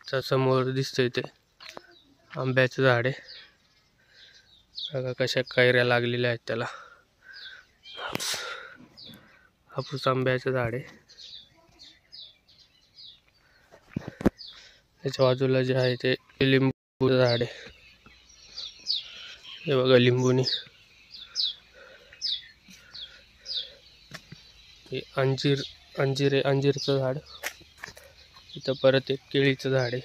समोर दिसतंय ते आंब्याचं झाड आहे बघा, कशा कैऱ्या लागलेल्या आहेत त्याला. हापूस आंब्याचं झाड आहे. त्याच्या बाजूला जे आहे ते लिंबूचं झाड आहे. हे बघा लिंबूनी. हे अंजीर आहे, अंजीरचं झाड. इथं परत एक केळीचं झाड आहे.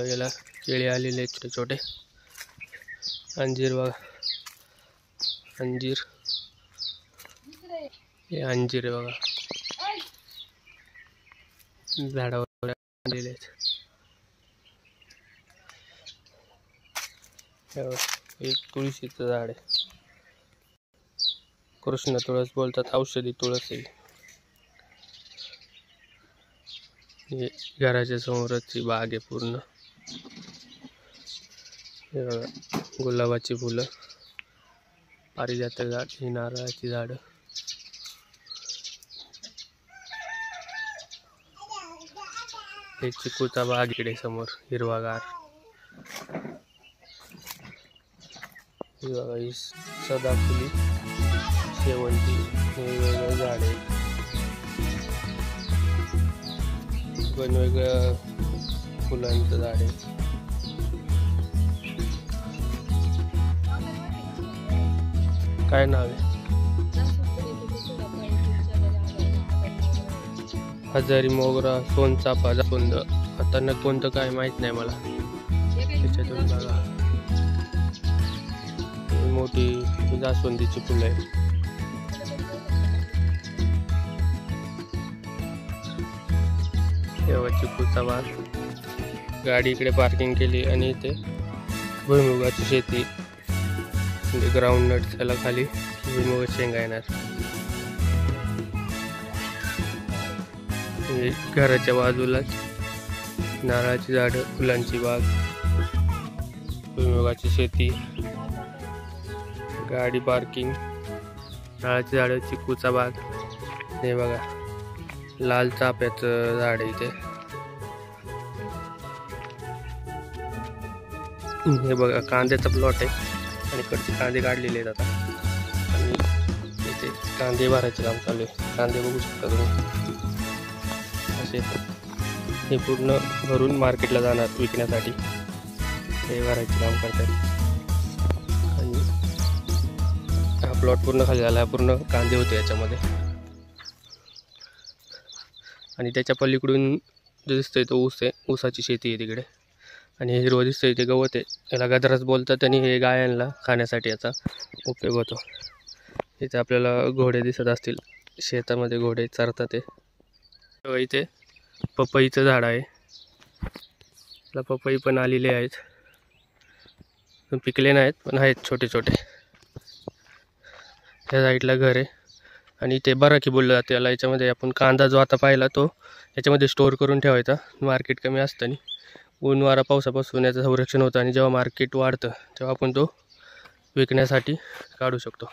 याला केळी आलेले छोटे छोटे. अंजीर बघा, अंजीर. हे अंजीर आहे बघा, झाडावर आलेले आहेत. एक तुळशीचं झाड आहे. कृष्ण तुळस बोलतात, औषधी तुळस आहे. हे घराच्या समोरची बाग आहे पूर्ण. हे बघा गुलाबाची फुलं, पारिजात झाड, ही नारळाची झाड. हे चिकूचा बाग इकडे समोर हिरवागार. ही बघा ही सदाफुली, शेवंती, वेगवेगळे झाड आहे. वेगवेगळ्या फुलांचं झाड आहे. काय नाव आहे? हजारी, मोगरा, सोनचाफा, जास्वंद. आता न कोणतं काय माहित नाही मला. त्याच्यातून बघा मोठी जास्वंदीची फुलं आहे. चिकूचा बाग. गाडी इकडे पार्किंग केली आणि इथे भुईमुगाची शेती, म्हणजे ग्राउंड नट. त्याला खाली भुईमुगाची शेंगा येणार. घराच्या बाजूलाच नारळाची झाडं, फुलांची बाग, भुईमुगाची शेती, गाडी पार्किंग, नारळाची झाडं, चिकूचा बाग. हे बघा लाल चाफ्याचं झाड आहे इथे. हे बघा कांद्याचा प्लॉट आहे आणि इकडचे कांदे काढलेले आहेत आता. आणि इथे कांदे भरायचं काम चालू आहे. कांदे बघू शकता तुम्ही असे. हे पूर्ण भरून मार्केटला जाणार विकण्यासाठी. हे भरायचे काम करतात. आणि हा प्लॉट पूर्ण खाली झाला. पूर्ण कांदे होते याच्यामध्ये. आणि त्याच्या पलीकडून जो दिसतोय तो ऊस आहे. ऊसाची शेती आहे तिकडे. आणि हे हिरवं दिसतंय ते गवत आहे. याला गजराच बोलतात. आणि हे गायांना खाण्यासाठी याचा उपयोग होतो. इथे आपल्याला घोडे दिसत असतील. शेतामध्ये घोडे चरतात ते. इथे पपईचं झाड आहे. त्याला पपई पण आलेले आहेत. पिकले नाहीत पण आहेत छोटे छोटे. त्या साईडला घर आहे. आणि ते बराकी बोललं जातं याला. याच्यामध्ये आपण कांदा जो आता पाहिला तो याच्यामध्ये स्टोअर करून ठेवायचा. मार्केट कमी असताना ऊन वारा पावसापासून याचं संरक्षण होतं. आणि जेव्हा मार्केट वाढतं तेव्हा आपण तो विकण्यासाठी काढू शकतो.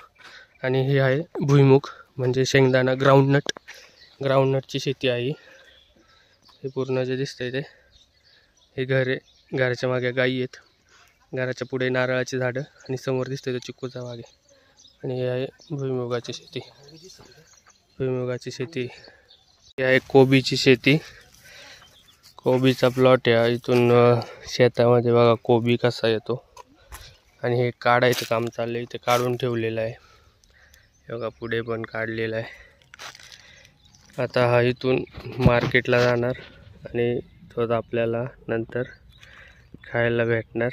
आणि हे आहे भुईमुग, म्हणजे शेंगदाणा, ग्राउंडनट. ग्राउंडनटची शेती आहे. हे पूर्ण जे दिसतंय ते हे घर आहे. घराच्या मागे गाई आहेत. घराच्या पुढे नारळाची झाडं आणि समोर दिसतंय तो चिकूचा बाग आहे. आणि हे आहे भुईमुगाची शेती. भुईमुगाची शेती. ही आहे कोबीची शेती. कोबीचा प्लॉट आहे. इथून शेतामध्ये बघा कोबी कसा येतो. आणि हे काढायचं काम चाललंय. इथे काढून ठेवलेलं आहे. हे बघा पुढे पण काढलेलं आहे. आता हा इथून मार्केटला जाणार आणि तो आपल्याला नंतर खायला भेटणार.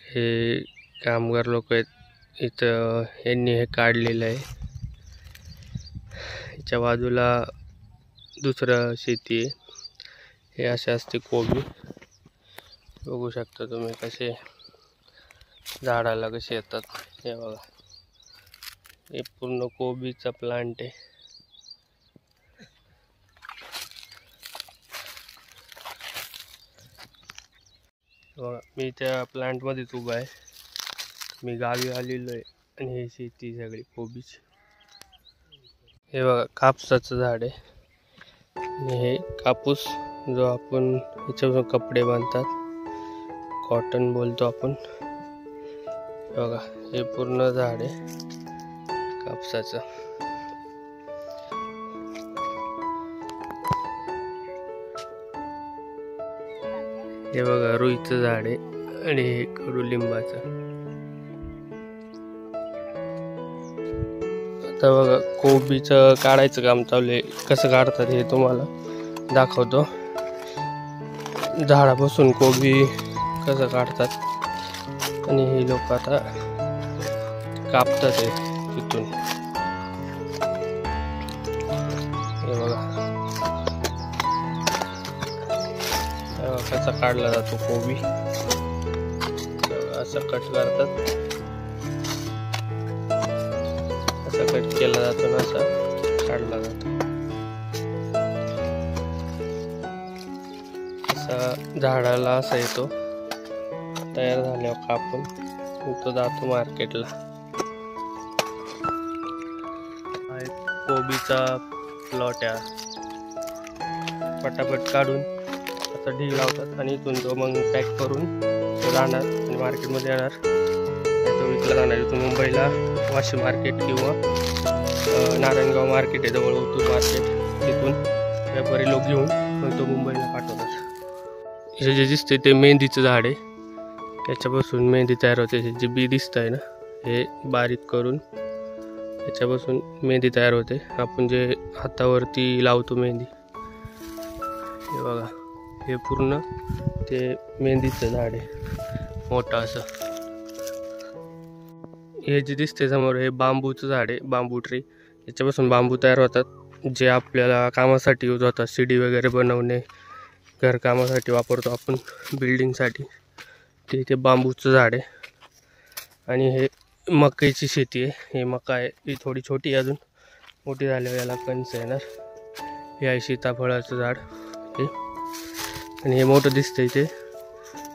हे कामगार लोक आहेत इथं. यांनी हे काढलेलं आहे. याच्या बाजूला दुसरं शेती आहे. हे असे असते कोबी. बघू शकता तुम्ही कसे झाडाला कसे येतात. हे बघा हे पूर्ण कोबीचा प्लांट आहे. बघा मी त्या प्लांटमध्येच उभा आहे. मी गावी आलेलो आहे. आणि ही शेती सगळी कोबीची. हे बघा कापसाचं झाड आहे. आणि हे कापूस जो आपण याच्यापासून कपडे बांधतात, कॉटन बोलतो आपण. बघा हे पूर्ण झाड आहे कापसाचं. हे बघा रुईचं झाड आहे आणि हे कडुलिंबाचं. आता बघा कोबीचं काढायचं काम चालू आहे. कसं काढतात हे तुम्हाला दाखवतो. झाडापासून कोबी कसं काढतात आणि हे लोक आता कापतात आहे तिथून. हे बघा कसा काढला जातो कोबी. असं कट करतात, असं कट केला जातो ना, असा काढला जातो. असा झाडाला असा येतो. तयार झाल्यावर कापून तो जातो मार्केटला. कोबीचा प्लॉट आहे. पटापट काढून आता ढीग लावतात आणि इथून तो मग पॅक करून राहणार आणि मार्केटमध्ये येणार. तो विकला जाणार. इथून मुंबईला वाशी मार्केट किंवा नारायणगाव मार्केट आहे जवळ, ओतूर मार्केट. तिथून व्यापारी लोक घेऊन मग तो मुंबईला पाठवतात. हे जे दिसते ते मेहंदीचं झाड आहे. त्याच्यापासून मेहंदी तयार होते. जे बी दिसत आहे ना, हे बारीक करून त्याच्यापासून मेहंदी तयार होते. आपण जे हातावरती लावतो मेहंदी, हे बघा हे पूर्ण ते मेहंदीचं झाड आहे मोठं असं. हे जे दिसते समोर हे बांबूचं झाड आहे, बांबू ट्री. याच्यापासून बांबू तयार होतात जे आपल्याला कामासाठी यूज होतात. सीडी वगैरे बनवणे, घरकामासाठी वापरतो आपण, बिल्डिंगसाठी. ते बांबूचं झाड आहे. आणि हे मकाईची शेती आहे. हे मका आहे, ही थोडी छोटी अजून, मोठी झाल्यावर याला कणस येणार. हे आहे सीताफळाचं झाड हे. आणि हे मोठं दिसतंय ते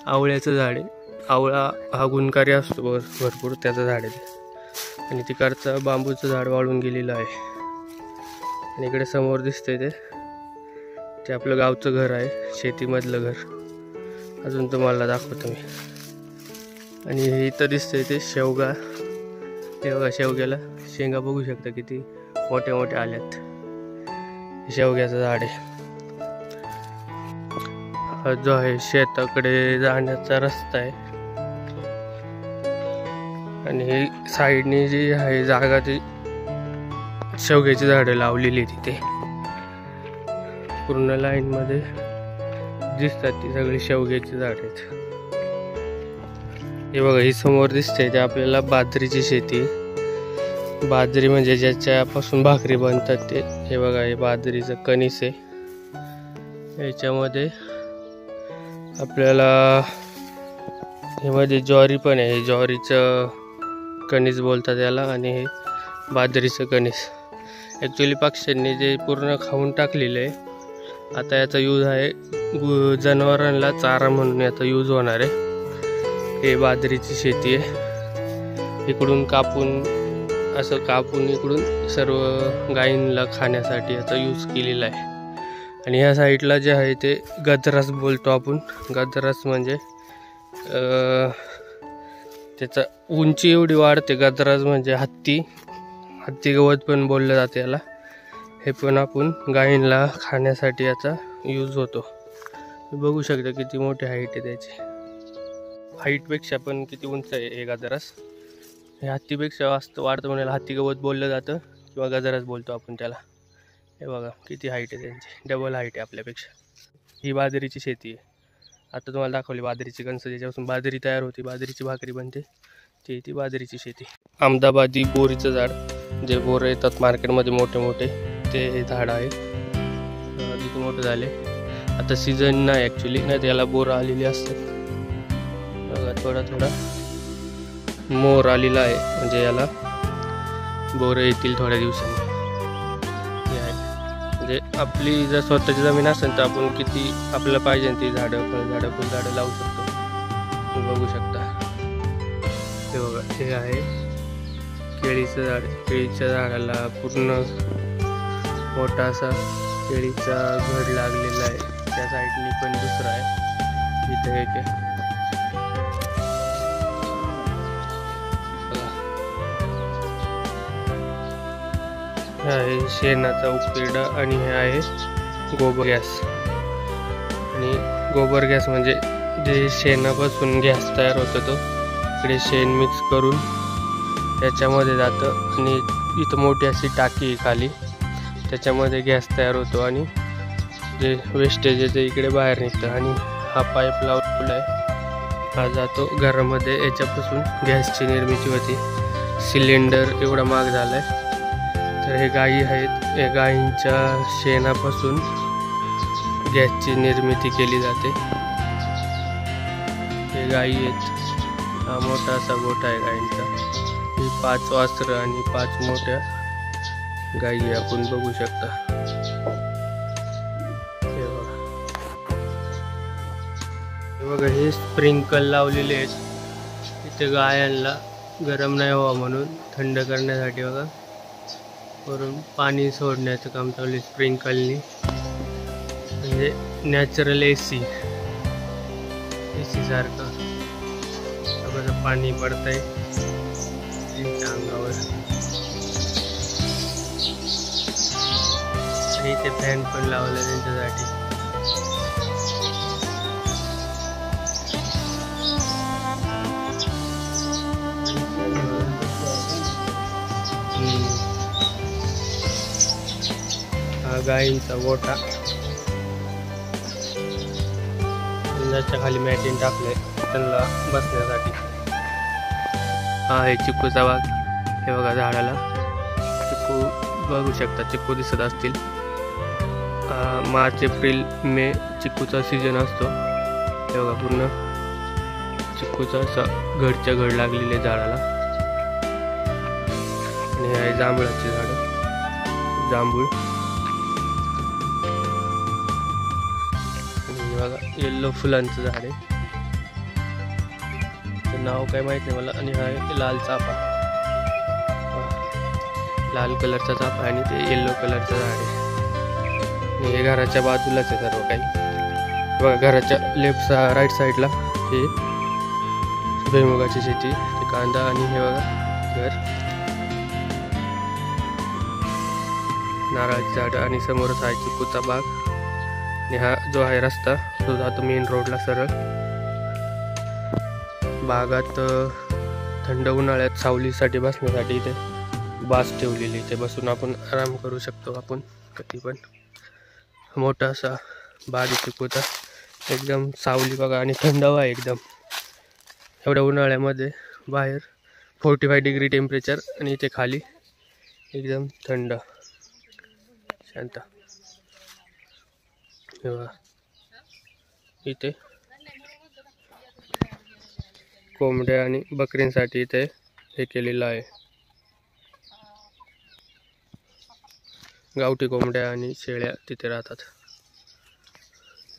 आवळ्याचं झाड आहे. आवळा हा गुणकारी असतो भरपूर, त्याचं झाड आहे ते. आणि तिकडचं बांबूचं झाड वाळून गेलेलं आहे. आणि इकडे समोर दिसतंय ते आपलं गावचं घर आहे, शेतीमधलं घर. अजून तुम्हाला दाखवतो मी. आणि हे इथं दिसतंय ते शेवगा. हे बघा शेवग्याला शेंगा बघू शकता किती मोठ्या मोठ्या आल्यात. शेवग्याचं झाड आहे. हा जो आहे शेताकडे जाण्याचा रस्ता आहे. आणि हे साईडने जी आहे जागा ती शेवग्याची झाडं लावलेली तिथे पूर्ण लाईन मध्ये दिसतात. ती सगळी शेवग्याची झाड आहेत. हे बघा ही समोर दिसते ते आपल्याला बाजरीची शेती. बाजरी म्हणजे ज्याच्यापासून भाकरी बनतात ते. हे बघा हे बाजरीचं कणीस आहे. याच्यामध्ये आपल्याला हे मध्ये ज्वारी पण आहे. हे ज्वारीचं कणीस बोलतात याला. आणि हे बाजरीचं कणीस. ॲक्च्युली पक्ष्यांनी जे पूर्ण खाऊन टाकलेलं आहे. आता याचा यूज आहे जनावरांना चारा म्हणून याचा यूज होणार आहे. हे बाजरीची शेती आहे. इकडून कापून असं कापून इकडून सर्व गायींना खाण्यासाठी याचा यूज केलेला आहे. आणि ह्या साईडला जे आहे ते गजरास बोलतो आपण. गजरास म्हणजे त्याचा उंची एवढी वाढते. गजरास म्हणजे हत्ती गवत पण बोललं जाते याला. हे पण आपण गायींना खाण्यासाठी याचा यूज होतो. बघू शकता किती मोठी हाईट आहे त्याची. हाईटपेक्षा पण किती उंच आहे हे गजरास. हे हत्तीपेक्षा वाढतं म्हणायला हत्ती गवत बोललं जातं किंवा गजरास बोलतो आपण त्याला. हे बघा किती हाईट आहे त्यांची, डबल हाईट आहे आपल्यापेक्षा. ही बाजरीची शेती आहे. आता तुम्हाला दाखवली बाजरीची कणसं, ज्याच्यापासून बाजरी तयार होती, बाजरीची भाकरी बनते, ती बाजरीची शेती. अहमदाबादी बोरीचं झाड, जे बोरं येतात मार्केटमध्ये मोठे मोठे, ते झाड आहे. किती मोठे झाले. आता सीझन नाही ॲक्च्युली, नाही त्याला बोरं आलेली असतात. बघा थोडा मोर आलेला आहे, म्हणजे याला बोरं येतील थोड्या दिवसांनी. म्हणजे आपली जर स्वतःची जमीन असेल तर आपण किती आपल्याला पाहिजे ती झाडं फुलझाडं लावू शकतो. तुम्ही बघू शकता. हे बघा हे आहे केळीचं झाड. केळीच्या झाडाला पूर्ण मोठा असा केळीचा घड लागलेला आहे, त्या साईडनी पण दुसरा आहे, इथे एक आहे. हे आहे शेणाचा उपेडा आणि हे आहे गोबर गॅस. आणि गोबर गॅस म्हणजे जे शेणापासून गॅस तयार होतो तो इकडे शेण मिक्स करून त्याच्यामध्ये जातं आणि इथं मोठी अशी टाकी आहे खाली, त्याच्यामध्ये गॅस तयार होतो आणि जे वेस्टेज आहे ते इकडे बाहेर निघतं. आणि हा पाईप लावलेला आहे, हा जातो घरामध्ये, याच्यापासून गॅसची निर्मिती होती. सिलेंडर एवढा महाग झाला आहे. तर हे गायी आहेत, या गायींच्या शेणापासून गॅसची निर्मिती केली जाते. हे गायी आहेत, हा मोठा असा गोठा आहे गायींचा. ही 5 वासरं आणि 5 मोठ्या गायी आपण बघू शकता. हे बघा हे स्प्रिंकल लावलेले आहेत इथे गायांना गरम नाही व्हावं म्हणून, थंड करण्यासाठी. बघा वरून पाणी सोडण्याचं काम चालू आहे स्प्रिंकलनी, म्हणजे नॅचरल एसी सारखं बघा पाणी पडतंय त्यांच्या अंगावर. आणि इथे फॅन पण लावला त्यांच्यासाठी. हा गायींचा गोठा, त्याच्या खाली मॅटिन टाकलंय त्यांना बसण्यासाठी. हा आहे चिक्कूचा बाग. हे बघा झाडाला चिक्कू बघू शकता, चिक्कू दिसत असतील. मार्च एप्रिल मे चिक्कूचा सीजन असतो. हे बघा पूर्ण चिक्कूचा असा घडच्या घड लागलेले झाडाला. आणि हे आहे जांभळाचे झाड, जांभूळ. आणि बघा येल्लो फुलांचं झाड आहे, नाव काय माहित नाही मला. आणि हा आहे लाल चाफा, लाल कलरचा चाफा आणि ते येल्लो कलरचं झाड आहे. आणि हे घराच्या बाजूलाच आहे सर्व काही. बघा घराच्या राईट साईडला हे भुईमुगाची शेती, ते कांदा. आणि हे बघा घर, नारळाची झाड आणि समोरच आहे चिक्कूचा बाग. आणि हा जो आहे रस्ता तो जातो मेन रोडला सरळ. बागात थंड उन्हाळ्यात सावलीसाठी बसण्यासाठी इथे बास ठेवलेली, इथे बसून आपण आराम करू शकतो आपण कधी पण. मोठा असा बाग चिक्कूचा, एकदम सावली बघा आणि थंडावा एकदम. एवढ्या उन्हाळ्यामध्ये बाहेर 45 डिग्री टेम्परेचर आणि इथे खाली एकदम थंड शांत. इथे कोंबड्या आणि बकरींसाठी इथे हे केलेलं आहे, गावठी कोंबड्या आणि शेळ्या तिथे राहतात.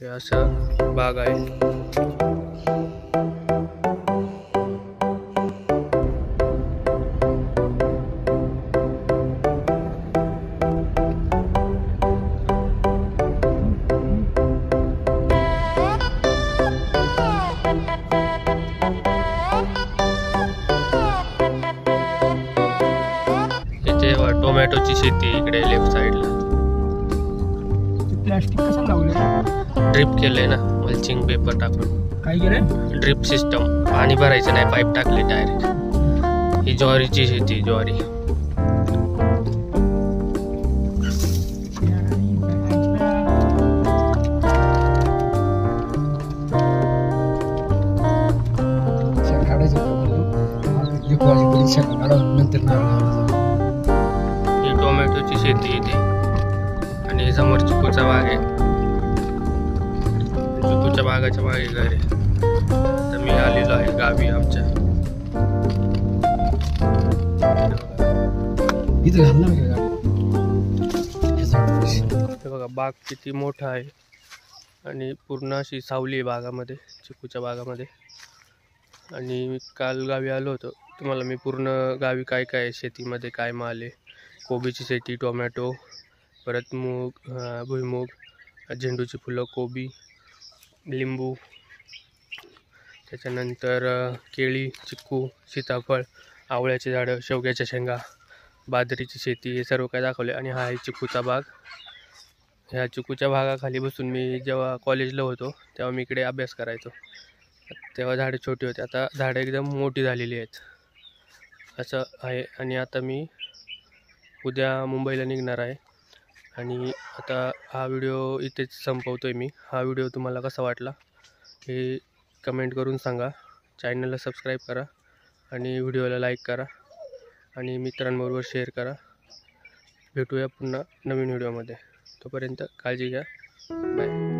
हे असं बाग आहे. टोमॅटोची शेती इकडे लेफ्ट साईडला. प्लास्टिक कसं लावलं? ड्रिप केलंय ना, मल्चिंग पेपर टाकून. काय केलंय? ड्रिप सिस्टम, पाणी भरायचं नाही, पाईप टाकले डायरेक्ट. ही ज्वारीची शेती, ज्वारी. टोमॅटोची शेती इथे. आणि समोर चिक्कूचा बाग आहे, चिक्कूच्या बागाच्या मागे घर आहे. तर मी आलेलो आहे गावी आमच्या. हे बघा बाग किती मोठा आहे आणि पूर्ण अशी सावली आहे बागामध्ये, चिक्कूच्या बागामध्ये. आणि मी काल गावी आलो होतो, तुम्हाला मी पूर्ण गावी काय काय शेतीमध्ये काय माल आहे, कोबीची शेती, टोमॅटो, परत मूग, भुईमूग, झेंडूची फुलं, कोबी, लिंबू, त्याच्यानंतर केळी, चिक्कू, सीताफळ, आवळ्याची झाडं, शेवग्याच्या शेंगा, बाजरीची शेती, हे सर्व काय दाखवले. आणि हा आहे चिकूचा बाग. ह्या चिकूच्या बागाखाली बसून मी जेव्हा कॉलेजला होतो तेव्हा मी इकडे अभ्यास करायचो. तेव्हा झाडं छोटी होती, आता झाडं एकदम मोठी झालेली आहेत असं आहे. आणि आता मी उद्या मुंबईला निघणार आहे. आणि आता हा व्हिडिओ इथेच संपवतो आहे मी. हा व्हिडिओ तुम्हाला कसा वाटला हे कमेंट करून सांगा. चॅनलला सबस्क्राईब करा आणि व्हिडिओला लाईक करा आणि मित्रांबरोबर शेअर करा. भेटूया पुन्हा नवीन व्हिडिओमध्ये. तोपर्यंत काळजी घ्या. बाय.